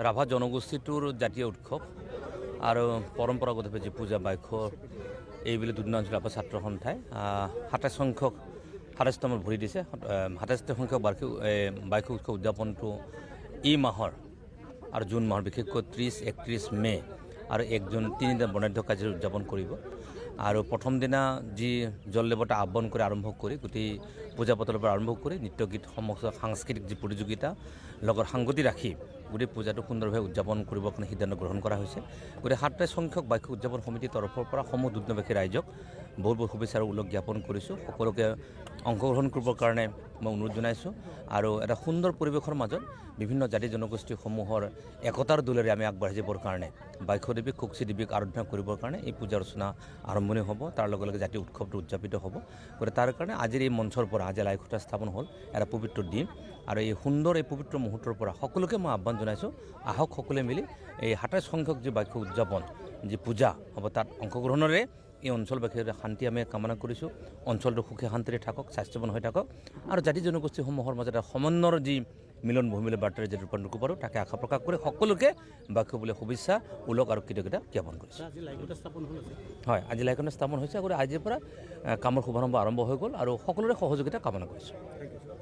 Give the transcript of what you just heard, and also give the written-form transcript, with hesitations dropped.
ৰাভা জনগোষ্ঠীটোৰ জাতীয় উৎসৱ আৰু পৰম্পৰাগতভাৱে যি পূজা বাইশ এইবিলাক দুদিন অঞ্চল ৰাভা ছাত্ৰ সন্থাই ২৭ সংখ্যক ২৭ নম্বৰ ভৰি দিছে ২৭ সংখ্যক বাইশ উৎসৱ উদযাপনটো এই মাহৰ আৰু জুন মাহৰ বিশেষকৈ ৩০-৩১ মে আৰু ১ জুন ৩ দিন বৰ্ণাঢ্য কাৰ্যসূচী উদযাপন কৰিব আৰু প্ৰথম দিনা যি জল দেৱতা আহ্বান কৰি আৰম্ভ কৰি গোটেই পূজা পাতলৰ পৰা আৰম্ভ কৰি নৃত্য গীত সমস্ত সাংস্কৃতিক যি প্ৰতিযোগিতা লগত সংগতি ৰাখি গোটেই পূজাটো সুন্দৰভাৱে উদযাপন কৰিবৰ কাৰণে সিদ্ধান্ত গ্ৰহণ কৰা হৈছে গতিকে ২৭ সংখ্যক বাইশ উদযাপন সমিতিৰ তৰফৰ পৰা সমূহ দুগ্ধবাসী ৰাইজক বহুত বহুত শুভেচ্ছা আৰু উল্লেখ জ্ঞাপন কৰিছোঁ সকলোকে অংশগ্ৰহণ কৰিবৰ কাৰণে মই অনুৰোধ জনাইছোঁ আৰু এটা সুন্দৰ পৰিৱেশৰ মাজত বিভিন্ন জাতি জনগোষ্ঠীসমূহৰ একতাৰ দোলেৰে আমি আগবাঢ়ি যাবৰ কাৰণে বাইশ দেৱীক খুকচী দেৱীক আৰাধনা কৰিবৰ কাৰণে এই পূজা অৰ্চনা আৰম্ভণি হ'ব তাৰ লগে লগে জাতীয় উৎসৱটো উদযাপিত হ'ব গতিকে তাৰ কাৰণে আজিৰ এই মঞ্চৰ পৰা আজি লাইখুঁটা স্থাপন হ'ল এটা পবিত্ৰ দিন আৰু এই সুন্দৰ এই পবিত্ৰ মুহূৰ্তৰ পৰা সকলোকে মই আহ্বান জনাইছোঁ আহক সকলোৱে মিলি এই ২৭ সংখ্যক যি বাইশ উদযাপন যি পূজা হ'ব তাত অংশগ্ৰহণেৰে এই অঞ্চলবাসীৰ শান্তি আমি কামনা কৰিছোঁ অঞ্চলটো সুখে শান্তিৰে থাকক স্বাস্থ্যৱান হৈ থাকক আৰু জাতি জনগোষ্ঠীসমূহৰ মাজত এটা সমন্বয়ৰ যি মিলন ভূমিলৈ বাৰ্তাৰে যে ৰূপান্তৰ কৰিব পাৰোঁ তাকে আশা প্ৰকাশ কৰি সকলোকে বাইশ বুলি শুভেচ্ছা উল্লেখ আৰু কৃতজ্ঞতা জ্ঞাপন কৰিছোঁ হয় আজি লাইখুঁটা স্থাপন হৈছে আজিৰ পৰা কামৰ শুভাৰম্ভ আৰম্ভ হৈ গ'ল আৰু সকলোৰে সহযোগিতা কামনা কৰিছোঁ।